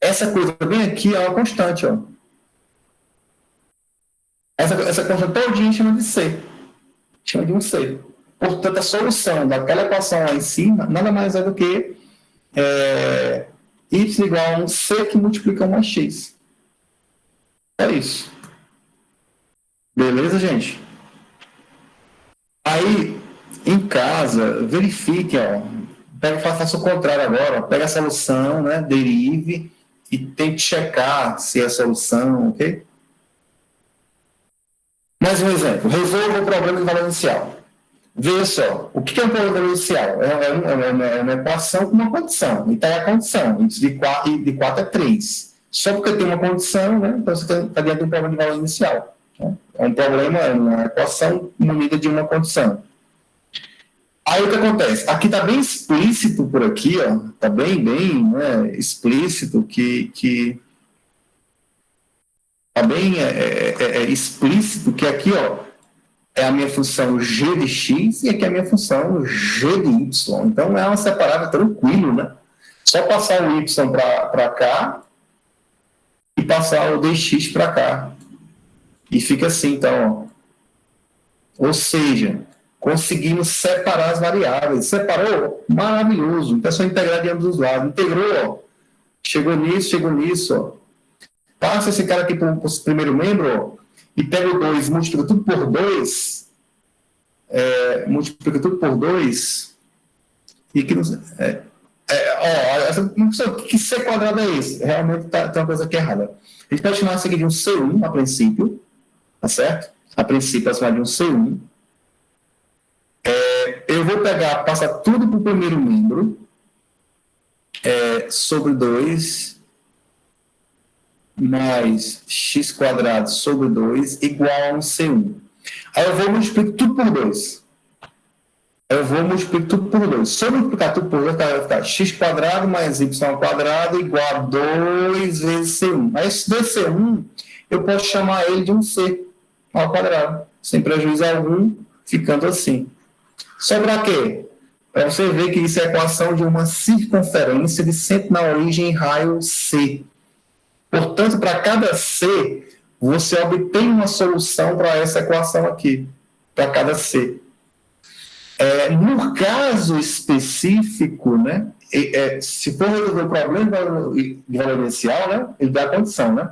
Essa coisa bem aqui é uma constante, ó. Essa constante todinha chama de C. Chama de um C. Portanto, a solução daquela equação lá em cima nada mais é do que y igual a um C que multiplica 1 mais x. É isso. Beleza, gente? Aí, em casa, verifique, ó, faça o contrário agora, ó, pega a solução, né, derive e tente checar se é a solução, ok? Mais um exemplo, resolva o problema de valor inicial. Veja só, o que é um problema de valor inicial? É uma equação com uma condição, e está aí a condição, y de 4 é 3. Só porque tem uma condição, né, então você está dentro de um problema de valor inicial. É um problema, é uma equação munida de uma condição. Aí o que acontece? Aqui está bem explícito por aqui, ó, está bem né, explícito que está bem explícito que aqui, ó, é a minha função g de x e aqui é a minha função g de y. Então é uma separada tranquilo, né? Só passar o y para cá e passar o dx para cá. E fica assim, então, ó. Ou seja, conseguimos separar as variáveis. Separou? Maravilhoso. Então é só integrar de ambos os lados. Integrou, ó. Chegou nisso, ó. Passa esse cara aqui para o primeiro membro, ó, e pega o 2, multiplica tudo por 2. E que que C quadrado é esse? Realmente tem uma coisa aqui errada. A gente pode chamar isso aqui de um C1 a princípio. Tá certo? A princípio, vai chamar de um C1. Eu vou passar tudo para o primeiro membro, sobre 2, mais x quadrado sobre 2, igual a um C1. Aí eu vou multiplicar tudo por 2. Se eu multiplicar tudo por 2, vai ficar x quadrado mais y quadrado igual a 2 vezes C1. Aí esse 2C1, eu posso chamar ele de um C ao quadrado, sem prejuízo algum, ficando assim. Sobra quê? Para você ver que isso é a equação de uma circunferência de centro na origem em raio C. Portanto, para cada C, você obtém uma solução para essa equação aqui, para cada C. No caso específico, né, se for resolver o problema de valor inicial, né, ele dá a condição, né?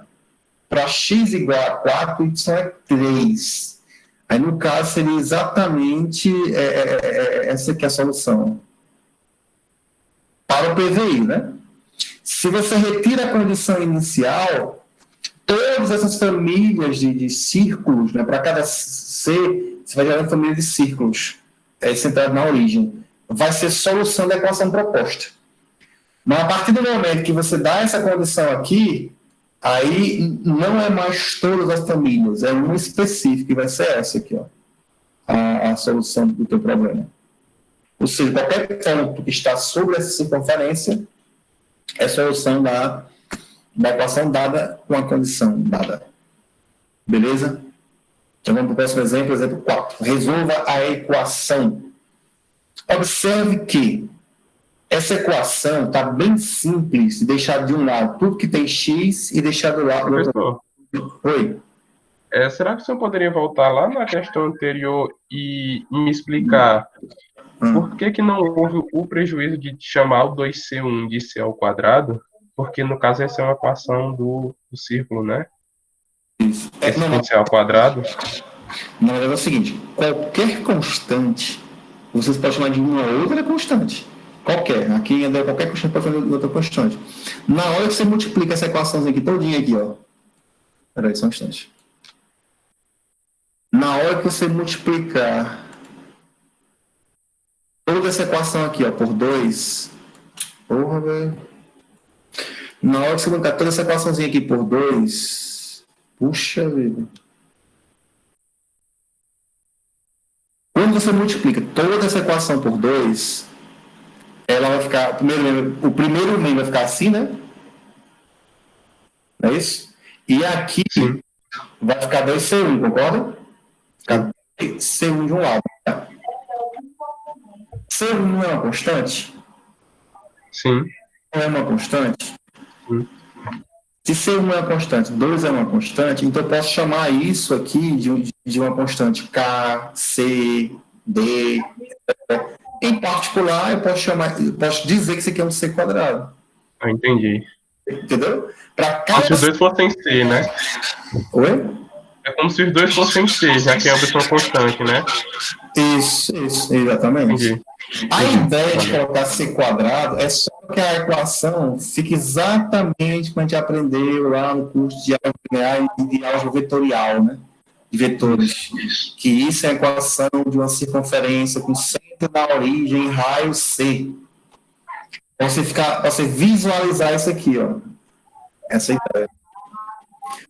Para x igual a 4, y é 3. Aí, no caso, seria exatamente essa aqui a solução. Para o PVI, né? Se você retira a condição inicial, todas essas famílias de círculos, né, para cada C, você vai gerar uma família de círculos centrado na origem. Vai ser solução da equação proposta. Mas a partir do momento que você dá essa condição aqui, aí não é mais todas as famílias, é uma específica, e vai ser essa aqui, ó, a solução do teu problema. Ou seja, qualquer ponto que está sobre essa circunferência é solução da equação dada com a condição dada. Beleza? Então vamos para o próximo exemplo 4. Resolva a equação. Observe que essa equação está bem simples de deixar de um lado tudo que tem x e deixar do lado do outro. Oi? Será que o senhor poderia voltar lá na questão anterior e me explicar por que não houve o prejuízo de chamar o 2c1 de c ao quadrado? Porque, no caso, essa é uma equação do círculo, né? Isso. C ao quadrado. Na verdade é o seguinte, qualquer constante, vocês podem chamar de uma outra constante. Qualquer. Aqui, qualquer constante pode fazer outra constante. Na hora que você multiplica essa equaçãozinha aqui, todinha aqui, ó. Peraí, só um instante. Na hora que você multiplicar toda essa equação aqui, ó, por 2. Porra, velho. Na hora que você multiplicar toda essa equaçãozinha aqui por 2. Puxa vida. Quando você multiplica toda essa equação por 2, ela vai ficar. O primeiro meio vai ficar assim, né? Não é isso? E aqui vai ficar 2C1, concorda? Ficar C1 de um lado. Tá? C1 não é uma constante? Sim. Não é uma constante? Sim. Se C1 é uma constante, 2 é uma constante, então eu posso chamar isso aqui de uma constante K, C, D. Em particular, eu posso dizer que isso aqui é um C quadrado. Ah, entendi. Entendeu? Para cada... Se os dois fossem C, né? Oi? É como se os dois fossem C, já que ambos são constante, né? Isso, exatamente. Entendi. A ideia de colocar C quadrado é só que a equação fique exatamente como a gente aprendeu lá no curso de álgebra linear e de álgebra vetorial, né? De vetores. Que isso é a equação de uma circunferência com centro na origem, raio C. Você visualizar isso aqui, ó. Essa é a ideia.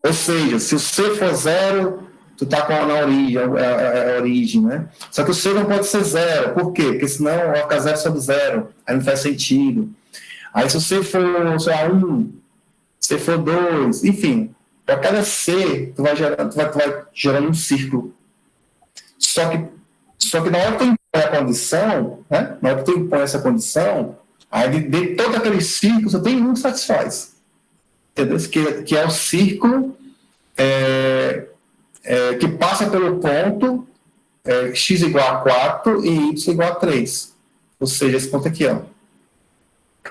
Ou seja, se o C for 0, tu tá com na origem, a origem, né? Só que o C não pode ser 0. Por quê? Porque senão vai ficar 0 sobre 0. Aí não faz sentido. Aí se o C for, sei lá, 1, se for 2, enfim, para cada C, tu vai gerando um círculo. Só que na hora que tu impõe a condição, né? Na hora que tu impõe essa condição, aí de todo aquele círculo, só tem um que satisfaz. Entendeu? Que é o círculo que passa pelo ponto x igual a 4 e y igual a 3. Ou seja, esse ponto aqui, ó.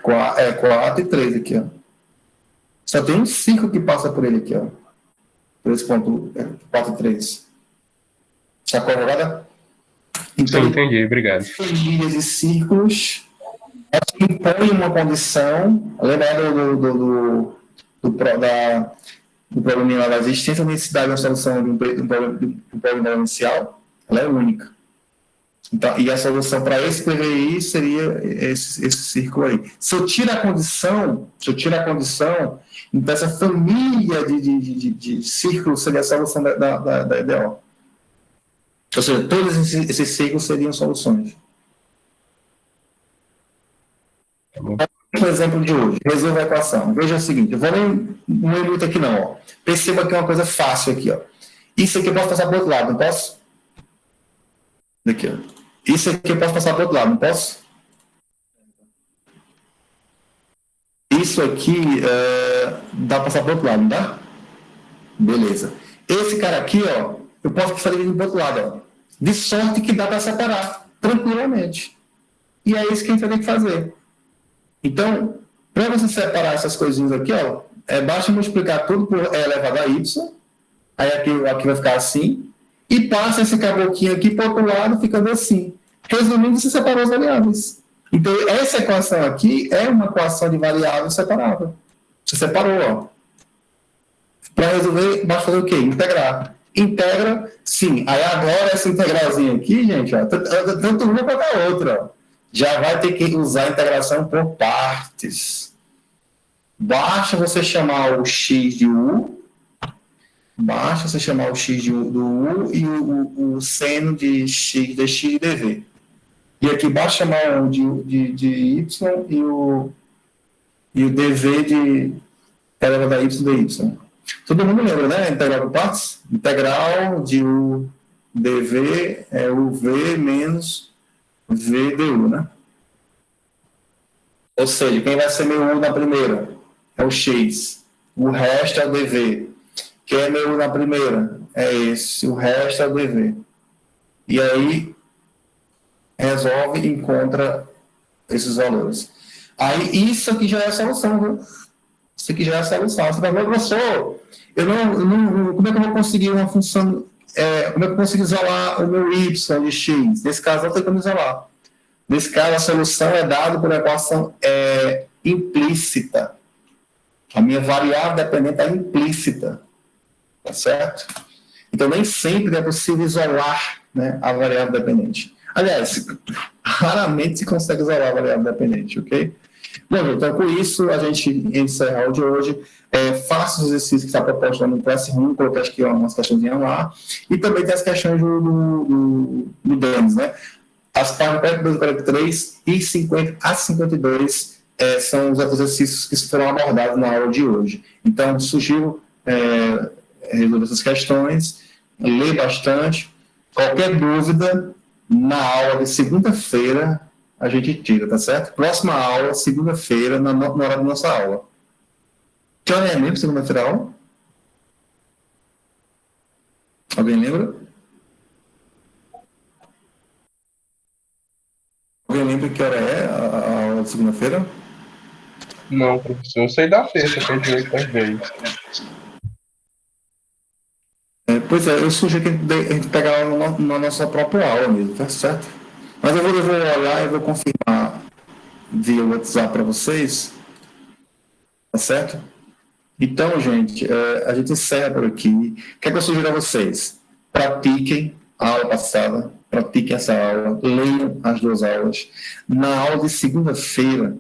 4 e 3 aqui, ó. Só tem um círculo que passa por ele aqui, ó. Por esse ponto 4 e 3. Sacou a jogada? Então, sim, entendi, obrigado. Famílias de círculos impõem uma condição, lembra do problema da existência da necessidade da solução de um problema inicial, ela é única. Então, e a solução para esse PVI seria esse círculo aí. Se eu tiro a condição, então essa família de círculos seria a solução da IDO. Ou seja, todos esses círculos seriam soluções. O exemplo de hoje, resolva a equação. Veja o seguinte, eu vou nem muito aqui não. Ó. Perceba que é uma coisa fácil aqui. Ó. Isso aqui eu posso passar para o outro lado, não posso? Aqui, ó. Isso aqui eu posso passar para o outro lado, não posso? Isso aqui dá para passar para o outro lado, não dá? Beleza. Esse cara aqui, ó, eu posso passar ele para o outro lado. Ó. De sorte que dá para separar tranquilamente. E é isso que a gente vai ter que fazer. Então, para você separar essas coisinhas aqui, ó, basta multiplicar tudo por E elevado a Y, aí aqui vai ficar assim, e passa esse caboclinho aqui para o outro lado, ficando assim. Resumindo, você separou as variáveis. Então, essa equação aqui é uma equação de variável separável. Você separou, ó. Para resolver, basta fazer o quê? Integrar. Integra, sim. Aí agora essa integralzinha aqui, gente, ó, tanto uma quanto a outra, ó, já vai ter que usar a integração por partes. Basta você chamar o x de u, basta você chamar o x do u e o seno de x dx dv. E aqui basta chamar o de y e o dv de integral da y dy. Todo mundo lembra, né? Integral por partes? Integral de u dv é o v menos v du, né? Ou seja, quem vai ser meu u na primeira? É o x. O resto é o dv. Quem é meu u na primeira? É esse. O resto é o dv. E aí, resolve e encontra esses valores. Aí, isso aqui já é a solução, viu? Isso aqui já é a solução. Você vai ver, professor, como é que eu vou conseguir uma função, como é que eu consigo isolar o meu y de x? Nesse caso, não tem como isolar. Nesse caso, a solução é dada por equação implícita. A minha variável dependente é implícita. Tá certo? Então, nem sempre é possível isolar, né, a variável dependente. Aliás, raramente se consegue isolar a variável dependente, ok? Bom, então, com isso, a gente encerra o de hoje. Faça os exercícios que está proposto lá no Classroom, coloquei acho que umas questõezinhas lá. E também tem as questões do Denis, né? As páginas 42, 43 e 50 a 52 são os exercícios que foram abordados na aula de hoje. Então, sugiro resolver essas questões, ler bastante. Qualquer dúvida, na aula de segunda-feira, a gente tira, tá certo? Próxima aula, segunda-feira, na hora da nossa aula. Que hora é mesmo, segunda-feira a aula? Alguém lembra? Alguém lembra que hora é a aula de segunda-feira? Não, professor, eu sei da terça, que é de 8 às 10. Pois é, eu sugiro que a gente pegue ela na nossa própria aula mesmo, tá certo? Mas eu vou olhar e vou confirmar via WhatsApp para vocês, tá certo? Então, gente, a gente encerra por aqui. O que é que eu sugiro a vocês? Pratiquem a aula passada, pratiquem essa aula, leiam as duas aulas. Na aula de segunda-feira,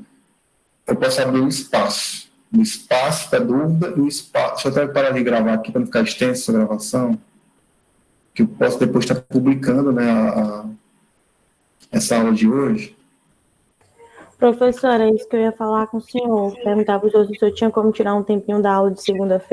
eu posso abrir um espaço. Um espaço para dúvida e um espaço... Deixa eu até parar de gravar aqui para não ficar extensa a gravação, que eu posso depois estar publicando, né, essa aula de hoje. Professora, é isso que eu ia falar com o senhor. Perguntar para o senhor se o senhor tinha como tirar um tempinho da aula de segunda-feira.